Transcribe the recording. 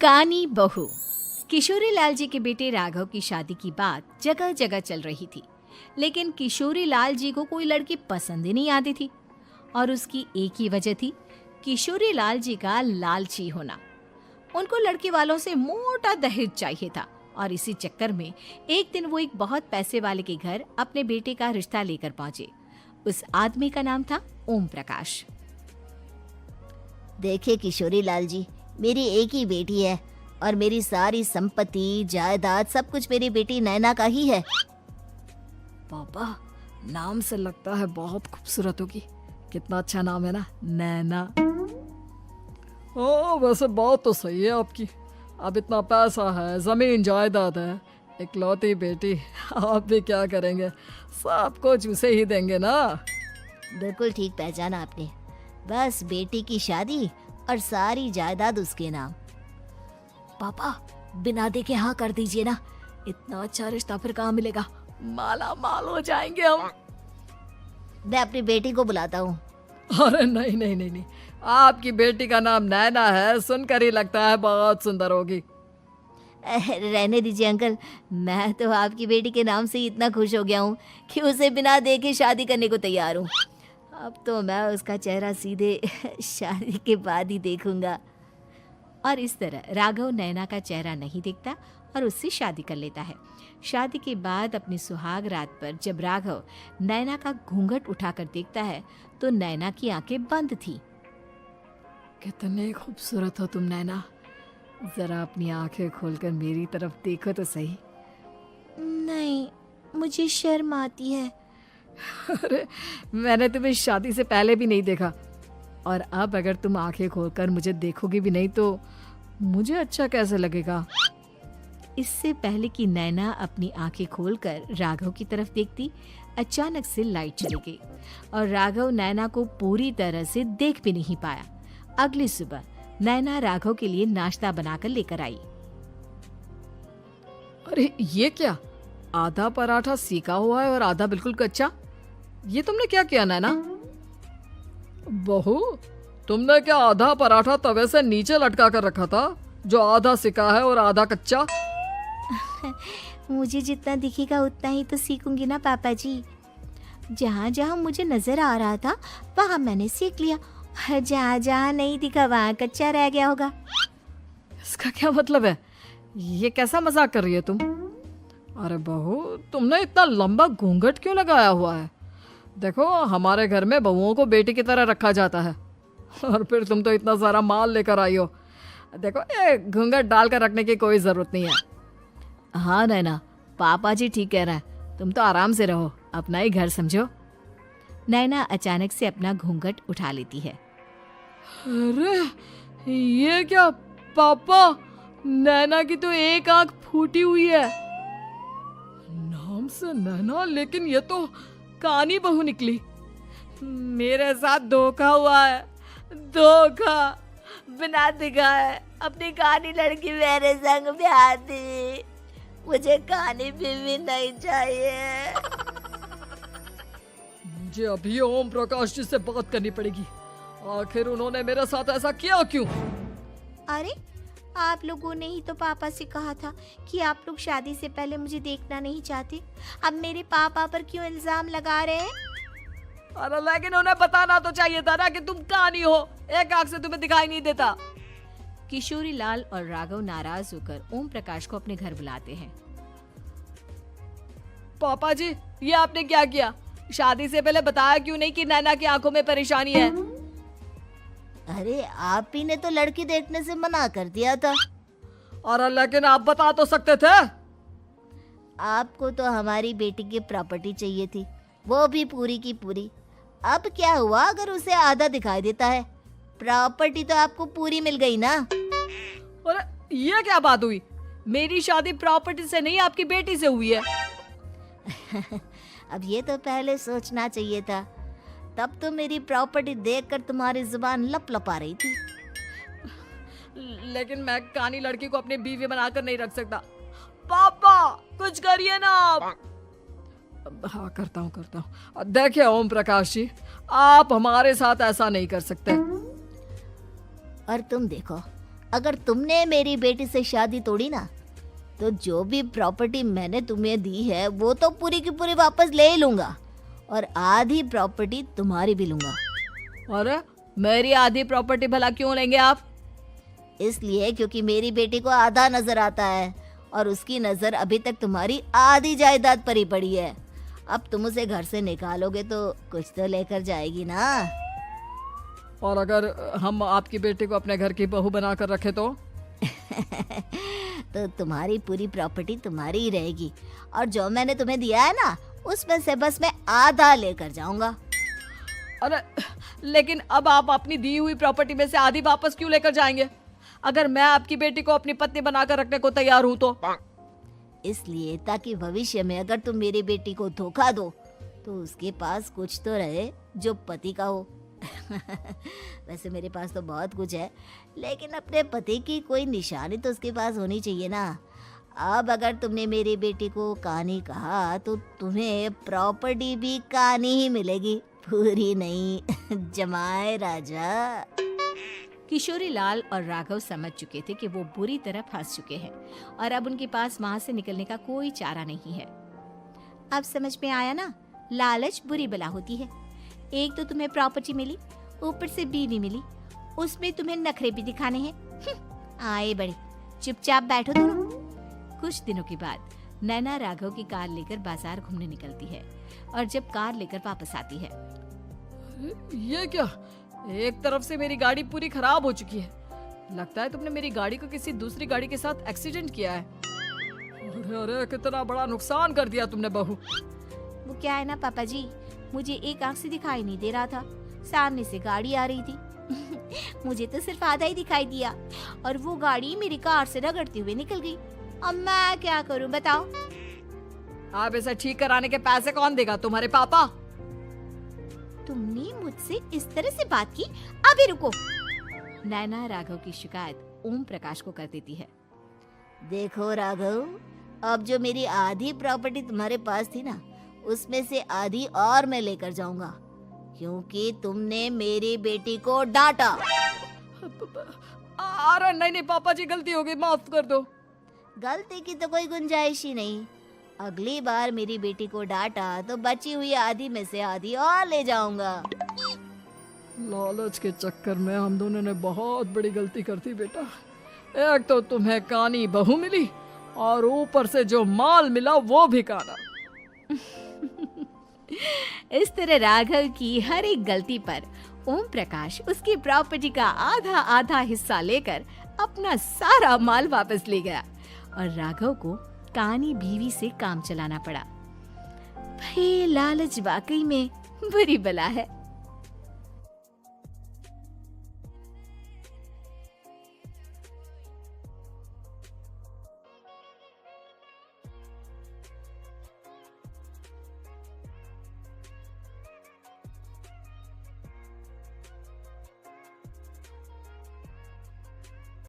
कानी बहू। किशोरी लाल जी के बेटे राघव की शादी की बात जगह जगह चल रही थी, लेकिन किशोरी लाल जी को कोई लड़की पसंद ही नहीं आती थी। और उसकी एक ही वजह थी, किशोरी लाल जी का लालची होना। उनको लड़की वालों से मोटा दहेज चाहिए था और इसी चक्कर में एक दिन वो एक बहुत पैसे वाले के घर अपने बेटे का रिश्ता लेकर पहुंचे। उस आदमी का नाम था ओम प्रकाश। देखिए किशोरी लाल जी, मेरी एक ही बेटी है और मेरी सारी संपत्ति जायदाद सब कुछ मेरी बेटी नैना का ही है। पापा, नाम से लगता है बहुत खूबसूरत होगी। कितना अच्छा नाम है ना, नैना। ओ, वैसे बात तो सही है आपकी। अब इतना पैसा है, जमीन जायदाद है, इकलौती बेटी, आप भी क्या करेंगे? सब कुछ उसे ही देंगे ना। बिल्कुल ठीक पहचाना आपने। बस बेटी की शादी और सारी जायदाद उसके नाम। पापा, बिना देखे हाँ कर दीजिए ना। इतना अच्छा रिश्ता फिर कहाँ मिलेगा? माला माल हो जाएंगे हम। मैं अपनी बेटी को बुलाता हूँ। अरे नहीं नहीं नहीं नहीं, आपकी बेटी का नाम नैना है, सुनकर ही लगता है बहुत सुंदर होगी। रहने दीजिए अंकल, मैं तो आपकी बेटी के नाम से ही इतना खुश हो गया हूँ कि उसे बिना देखे शादी करने को तैयार हूँ। अब तो मैं उसका चेहरा सीधे शादी के बाद ही देखूंगा। और इस तरह राघव नैना का चेहरा नहीं देखता और उससे शादी कर लेता है। शादी के बाद अपनी सुहाग रात पर जब राघव नैना का घूंघट उठाकर देखता है तो नैना की आंखें बंद थी। कितने खूबसूरत हो तुम नैना, जरा अपनी आंखें खोलकर मेरी तरफ देखो तो सही। नहीं, मुझे शर्म आती है। अरे, मैंने तुम्हें शादी से पहले भी नहीं देखा और अब अगर तुम आंखें खोलकर मुझे देखोगी भी नहीं तो मुझे अच्छा कैसे लगेगा? इससे पहले कि नैना अपनी आंखें खोलकर राघव की तरफ देखती, अचानक से लाइट चली गई और राघव नैना को पूरी तरह से देख भी नहीं पाया। अगली सुबह नैना राघव के लिए नाश्ता बनाकर लेकर आई। अरे ये क्या, आधा पराठा सेका हुआ है और आधा बिल्कुल कच्चा। ये तुमने क्या किया नैना? बहू, तुमने क्या आधा पराठा तवे से नीचे लटका कर रखा था जो आधा सेका है और आधा कच्चा? मुझे जितना दिखेगा उतना ही तो सीखूंगी ना पापा जी। जहाँ जहाँ मुझे नजर आ रहा था वहाँ मैंने सीख लिया, जहाँ जहाँ नहीं दिखा वहाँ कच्चा रह गया होगा। इसका क्या मतलब है? ये कैसा मजाक कर रही है तुम? अरे बहू, तुमने इतना लंबा घूंघट क्यों लगाया हुआ है? देखो, हमारे घर में बहुओं को बेटी की तरह रखा जाता है और फिर तुम तो इतना सारा माल लेकर आई हो। देखो, ये घूंघट डालकर रखने की कोई जरूरत नहीं है। हाँ नैना, पापा जी ठीक कह रहे हैं, तुम तो आराम से रहो, अपना ही घर समझो। नैना अचानक से अपना घूंघट उठा लेती है। अरे ये क्या पापा, नैना की तो एक आंख फूटी हुई है। नाम से नैना, लेकिन ये तो कानी बहू निकली। मेरे साथ धोखा हुआ है, धोखा। बिना दिखाए अपनी कानी लड़की मेरे संग ब्याह दी। मुझे कानी बीवी नहीं चाहिए। मुझे अभी ओम प्रकाश जी से बात करनी पड़ेगी। आखिर उन्होंने मेरे साथ ऐसा किया क्यों? अरे, आप लोगों ने ही तो पापा से कहा था कि आप लोग शादी से पहले मुझे देखना नहीं चाहते। अब मेरे पापा पर क्यों इल्जाम लगा रहे हैं? अरे लेकिन उन्हें बताना तो चाहिए था ना कि तुम कानी हो, एक आंख से तुम्हें दिखाई नहीं देता। किशोरी लाल और राघव नाराज होकर ओम प्रकाश को अपने घर बुलाते हैं। पापा जी, ये आपने क्या किया? शादी से पहले बताया क्यों नहीं कि नैना की आंखों में परेशानी है? अरे, आप ही ने तो लड़की देखने से मना कर दिया था। अरे लेकिन आप बता तो सकते थे। आपको तो हमारी बेटी की प्रॉपर्टी चाहिए थी, वो भी पूरी की पूरी। अब क्या हुआ अगर उसे आधा दिखाई देता है? प्रॉपर्टी तो आपको पूरी मिल गई ना। अरे ये क्या बात हुई? मेरी शादी प्रॉपर्टी से नहीं, आपकी बेटी से हुई है। अब ये तो पहले सोचना चाहिए था, तब तो मेरी प्रॉपर्टी देखकर तुम्हारी जुबान लप-लपा रही थी। लेकिन मैं कानी लड़की को अपनी बीवी बनाकर नहीं रख सकता। पापा, कुछ करिए ना आप। हाँ, करता हूँ। देखिए ओम प्रकाश जी, आप हमारे साथ ऐसा नहीं कर सकते। और तुम देखो, अगर तुमने मेरी बेटी से शादी तोड़ी ना, तो जो भी प्रॉपर्टी मैंने तुम्हें दी है वो तो पूरी की पूरी वापस ले ही लूंगा, और आधी प्रॉपर्टी तुम्हारी भी लूंगा। अरे मेरी आधी प्रॉपर्टी भला क्यों लेंगे आप? इसलिए क्योंकि मेरी बेटी को आधा नजर आता है और उसकी नजर अभी तक तुम्हारी आधी जायदाद पर ही पड़ी है। अब तुम उसे घर से निकालोगे तो कुछ तो लेकर जाएगी ना। और अगर हम आपकी बेटी को अपने घर की बहू बनाकर रखे तो? तो तुम्हारी पूरी प्रॉपर्टी तुम्हारी ही रहेगी, और जो मैंने तुम्हें दिया है ना उसमें से बस मैं आधा लेकर जाऊंगा। अरे लेकिन अब आप अपनी दी हुई प्रॉपर्टी में से आधी वापस क्यों लेकर जाएंगे? अगर मैं आपकी बेटी को अपनी पत्नी बनाकर रखने को तैयार हूँ तो? इसलिए ताकि भविष्य में अगर तुम मेरी बेटी को धोखा दो तो उसके पास कुछ तो रहे जो पति का हो। वैसे मेरे पास तो बहुत कुछ है, लेकिन अपने पति की कोई निशानी तो उसके पास होनी चाहिए ना। अब अगर तुमने मेरी बेटी को कहानी कहा तो तुम्हें प्रॉपर्टी भी कहानी ही मिलेगी, पूरी नहीं। जमाए राजा। किशोरी लाल और राघव समझ चुके थे कि वो बुरी तरह फंस चुके हैं और अब उनके पास वहां से निकलने का कोई चारा नहीं है। अब समझ में आया ना, लालच बुरी बला होती है। एक तो तुम्हें प्रॉपर्टी मिली, ऊपर से बीवी मिली, उसमें तुम्हें नखरे भी दिखाने हैं। आए बड़े, चुपचाप बैठो दोनों। कुछ दिनों के बाद नैना राघव की कार लेकर बाजार घूमने निकलती है और जब कार लेकर वापस आती है, ये क्या? एक तरफ से मेरी गाड़ी पूरी खराब हो चुकी है। लगता है तुमने मेरी गाड़ी को किसी दूसरी गाड़ी के साथ एक्सीडेंट किया है। अरे अरे कितना बड़ा नुकसान कर दिया तुमने बहू। वो क्या है ना पापा जी, मुझे एक आंख से दिखाई नहीं दे रहा था, सामने से गाड़ी आ रही थी। मुझे तो सिर्फ आधा ही दिखाई दिया और वो गाड़ी मेरी कार से रगड़ते हुए निकल गई। अब मैं क्या करूं बताओ? आप इसे ठीक कराने के पैसे कौन देगा? तुम्हारे पापा। तुमने मुझसे इस तरह से बात की? अभी रुको। नैना राघव की शिकायत ओम प्रकाश को कर देती है। देखो राघव, अब जो मेरी आधी प्रॉपर्टी तुम्हारे पास थी ना, उसमें से आधी और मैं लेकर जाऊंगा, क्योंकि तुमने मेरी बेटी को डांटा। अरे नहीं नहीं पापा जी, गलती हो गई, माफ कर दो। गलती की तो कोई गुंजाइश ही नहीं। अगली बार मेरी बेटी को डांटा तो बची हुई आधी में से आधी और ले जाऊंगा। लालच के चक्कर में हम दोनों ने बहुत बड़ी गलती कर दी बेटा। एक तो तुम्हें कानी बहू मिली और ऊपर से जो माल मिला वो भी काना। इस तरह राघव की हर एक गलती पर ओम प्रकाश उसकी प्रॉपर्टी का आधा आधा हिस्सा लेकर अपना सारा माल वापस ले गया और राघव को कानी बीवी से काम चलाना पड़ा। भाई लालच वाकई में बुरी बला है।